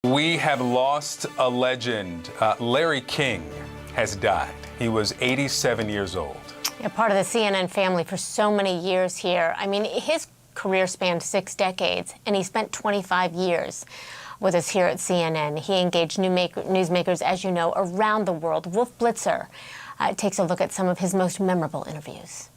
We have lost a legend. Larry King has died. He was 87 years old. Yeah, part of the CNN family for so many years here. I mean, his career spanned 6 decades, and he spent 25 years with us here at CNN. He engaged newsmakers, as you know, around the world. Wolf Blitzer takes a look at some of his most memorable interviews.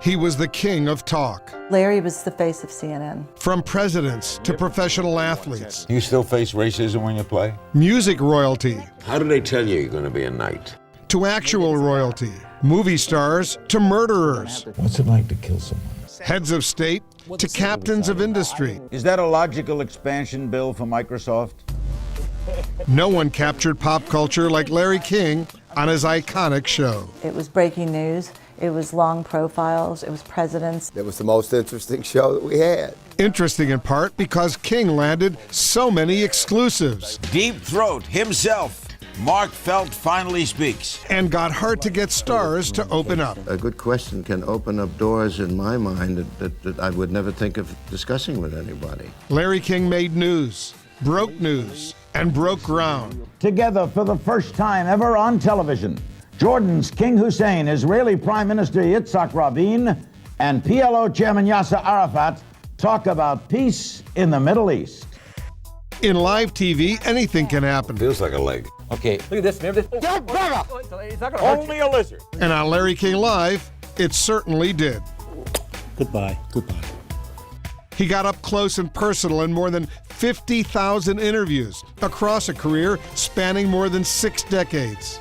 He was the king of talk. Larry was the face of CNN. From presidents to professional athletes. You still face racism when you play? Music royalty. How do they tell you you're going to be a knight? To actual royalty. Movie stars to murderers. What's it like to kill someone? Heads of state to captains of industry. Is that a logical expansion, Bill, for Microsoft? No one captured pop culture like Larry King on his iconic show. It was breaking news. It was long profiles. It was presidents. It was the most interesting show that we had. Interesting in part because King landed so many exclusives. Deep Throat himself, Mark Felt, finally speaks. And got hard to get stars to open up. A good question can open up doors in my mind that I would never think of discussing with anybody. Larry King made news, broke news, and broke ground. Together for the first time ever on television, Jordan's King Hussein, Israeli Prime Minister Yitzhak Rabin, and PLO Chairman Yasser Arafat talk about peace in the Middle East. In live TV, anything can happen. Feels like a leg. Okay. Look at this. Remember this? Get better! It's not gonna hurt Only a lizard. And on Larry King Live, it certainly did. Goodbye. Goodbye. He got up close and personal in more than 50,000 interviews across a career spanning more than 6 decades.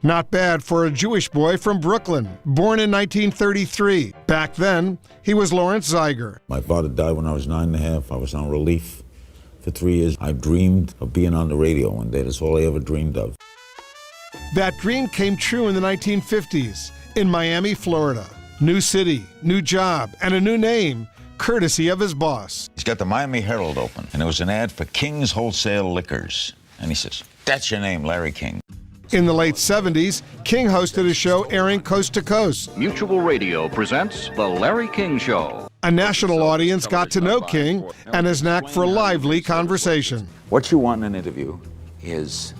Not bad for a Jewish boy from Brooklyn, born in 1933. Back then, he was Lawrence Zeiger. My father died when I was 9.5. I was on relief for 3 years. I dreamed of being on the radio one day. That's all I ever dreamed of. That dream came true in the 1950s in Miami, Florida. New city, new job, and a new name, courtesy of his boss. He's got the Miami Herald open, and it was an ad for King's Wholesale Liquors. And he says, "That's your name, Larry King." In the late 70s, King hosted a show airing coast to coast. Mutual Radio presents The Larry King Show. A national audience got to know King and his knack for lively conversation. What you want in an interview is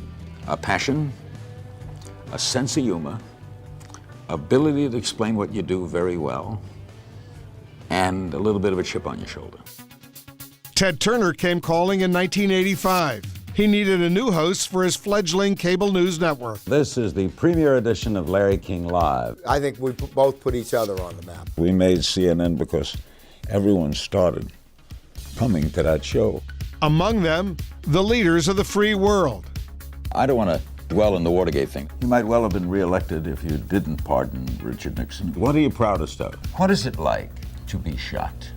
a passion, a sense of humor, ability to explain what you do very well, and a little bit of a chip on your shoulder. Ted Turner came calling in 1985. He needed a new host for his fledgling cable news network. This is the premiere edition of Larry King Live. I think we both put each other on the map. We made CNN because everyone started coming to that show. Among them, the leaders of the free world. I don't want to dwell on the Watergate thing. You might well have been reelected if you didn't pardon Richard Nixon. What are you proudest of? What is it like to be shot?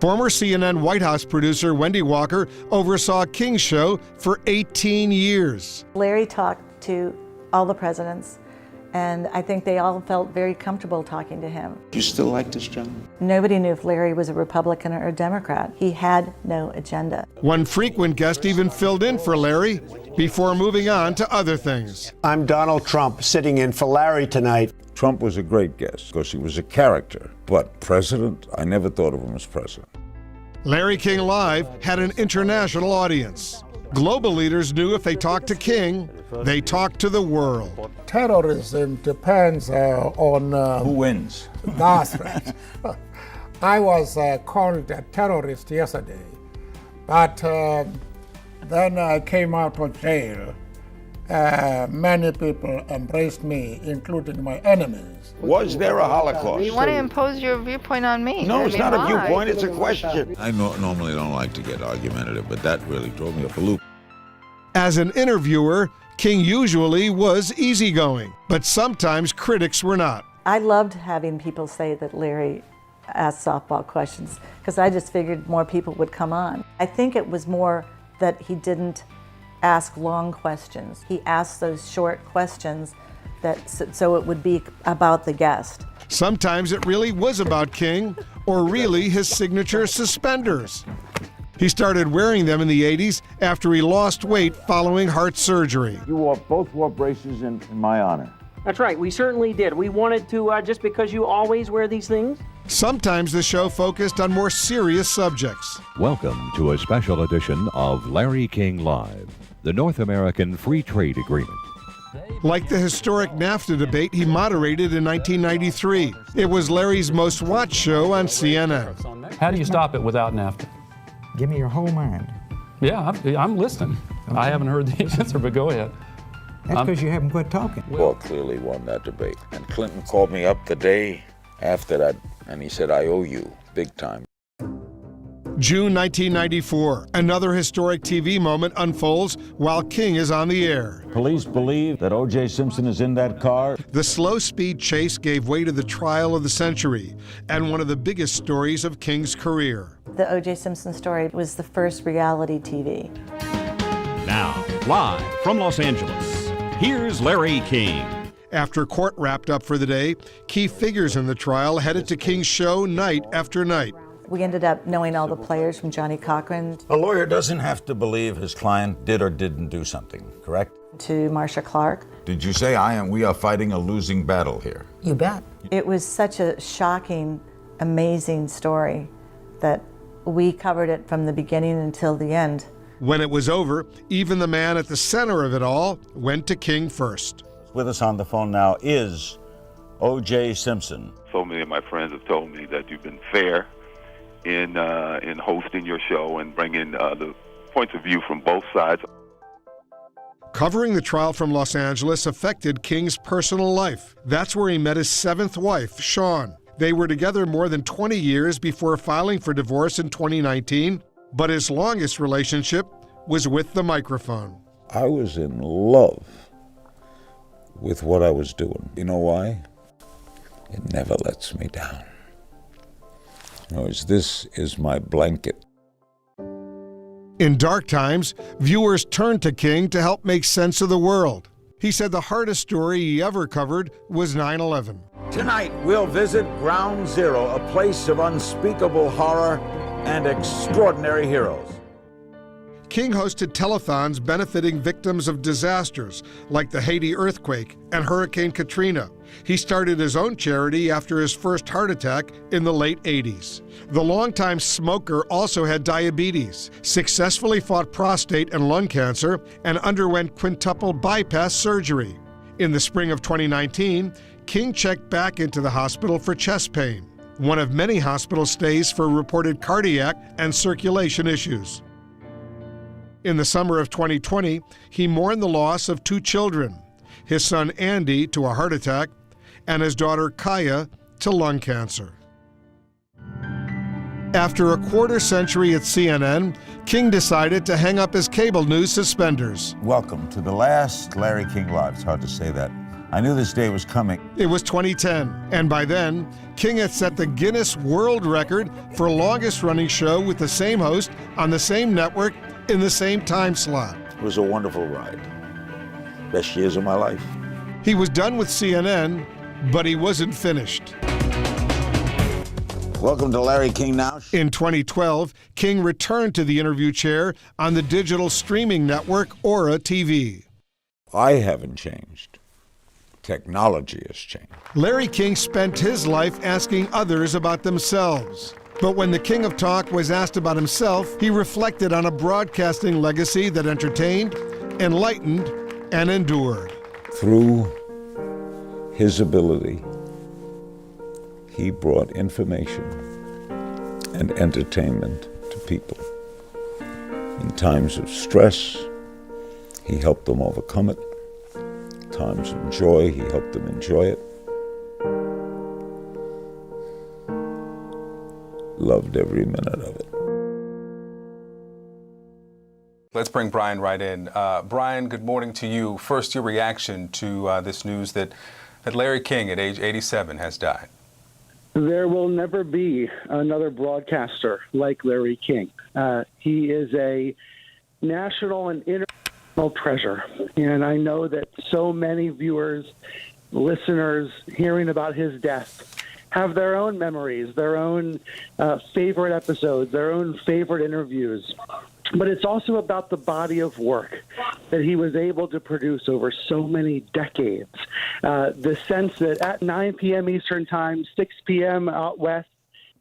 Former CNN White House producer Wendy Walker oversaw King's show for 18 years. Larry talked to all the presidents, and I think they all felt very comfortable talking to him. Do you still like this job? Nobody knew if Larry was a Republican or a Democrat. He had no agenda. One frequent guest even filled in for Larry before moving on to other things. I'm Donald Trump, sitting in for Larry tonight. Trump was a great guest because he was a character, but president, I never thought of him as president. Larry King Live had an international audience. Global leaders knew if they talked to King, they talked to the world. Terrorism depends on... Who wins? That's right. I was called a terrorist yesterday, but then I came out of jail. Many people embraced me, including my enemies. Was there a Holocaust? You want to impose your viewpoint on me? No, it's not a viewpoint, it's a question. I normally don't like to get argumentative, but that really threw me off a loop. As an interviewer, King usually was easygoing, but sometimes critics were not. I loved having people say that Larry asked softball questions, because I just figured more people would come on. I think it was more that he didn't ask long questions. He asked those short questions so it would be about the guest. Sometimes it really was about King, or really his signature suspenders. He started wearing them in the 80s after he lost weight following heart surgery. You both wore braces in my honor. That's right. We certainly did. We wanted to, just because you always wear these things, Sometimes the show focused on more serious subjects. Welcome to a special edition of Larry King Live, the North American Free Trade Agreement. Like the historic NAFTA debate he moderated in 1993. It was Larry's most watched show on CNN. How do you stop it without NAFTA? Give me your whole mind. Yeah, I'm listening. Okay. I haven't heard the answer, but go ahead. That's because you haven't quit talking. Paul clearly won that debate. And Clinton called me up the day after that, and he said, I owe you, big time. June 1994, another historic TV moment unfolds while King is on the air. Police believe that O.J. Simpson is in that car. The slow-speed chase gave way to the trial of the century and one of the biggest stories of King's career. The O.J. Simpson story was the first reality TV. Now, live from Los Angeles, here's Larry King. After court wrapped up for the day, key figures in the trial headed to King's show night after night. We ended up knowing all the players from Johnny Cochran. A lawyer doesn't have to believe his client did or didn't do something, correct? To Marcia Clark. Did you say we are fighting a losing battle here? You bet. It was such a shocking, amazing story that we covered it from the beginning until the end. When it was over, even the man at the center of it all went to King first. With us on the phone now is O.J. Simpson. So many of my friends have told me that you've been fair in hosting your show and bringing the points of view from both sides. Covering the trial from Los Angeles affected King's personal life. That's where he met his seventh wife, Shawn. They were together more than 20 years before filing for divorce in 2019, but his longest relationship was with the microphone. I was in love with what I was doing. You know why? It never lets me down. This is my blanket. In dark times, viewers turned to King to help make sense of the world. He said the hardest story he ever covered was 9/11. Tonight, we'll visit Ground Zero, a place of unspeakable horror and extraordinary heroes. King hosted telethons benefiting victims of disasters like the Haiti earthquake and Hurricane Katrina. He started his own charity after his first heart attack in the late 80s. The longtime smoker also had diabetes, successfully fought prostate and lung cancer, and underwent quintuple bypass surgery. In the spring of 2019, King checked back into the hospital for chest pain, one of many hospital stays for reported cardiac and circulation issues. In the summer of 2020, he mourned the loss of two children, his son Andy to a heart attack, and his daughter Kaya to lung cancer. After a quarter century at CNN, King decided to hang up his cable news suspenders. Welcome to the last Larry King Live. It's hard to say that. I knew this day was coming. It was 2010, and by then, King had set the Guinness World Record for longest running show with the same host on the same network in the same time slot. It was a wonderful ride. Best years of my life. He was done with CNN, but he wasn't finished. Welcome to Larry King Now. In 2012, King returned to the interview chair on the digital streaming network Ora TV. I haven't changed. Technology has changed. Larry King spent his life asking others about themselves. But when the King of Talk was asked about himself, he reflected on a broadcasting legacy that entertained, enlightened, and endured. Through his ability, he brought information and entertainment to people. In times of stress, he helped them overcome it. Times of joy, he helped them enjoy it. Loved every minute of it. Let's bring Brian right in. Brian, good morning to you. First, your reaction to this news that Larry King, at age 87, has died. There will never be another broadcaster like Larry King. He is a national and international treasure. And I know that so many viewers, listeners, hearing about his death have their own memories, their own favorite episodes, their own favorite interviews. But it's also about the body of work that he was able to produce over so many decades. The sense that at 9 p.m. Eastern Time, 6 p.m. out west,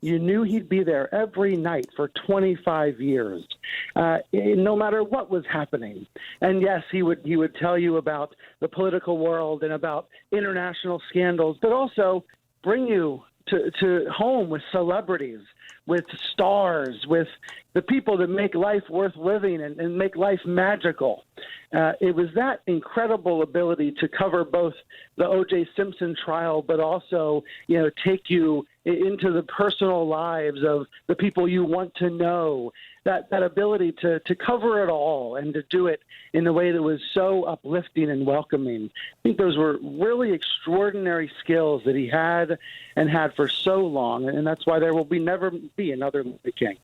You knew he'd be there every night for 25 years, no matter what was happening. And yes, he would tell you about the political world and about international scandals, but also bring you to home with celebrities, with stars, with the people that make life worth living and make life magical. It was that incredible ability to cover both the O.J. Simpson trial, but also, take you into the personal lives of the people you want to know. That ability to cover it all and to do it in a way that was so uplifting and welcoming. I think those were really extraordinary skills that he had and had for so long, and that's why there will never be another Larry King.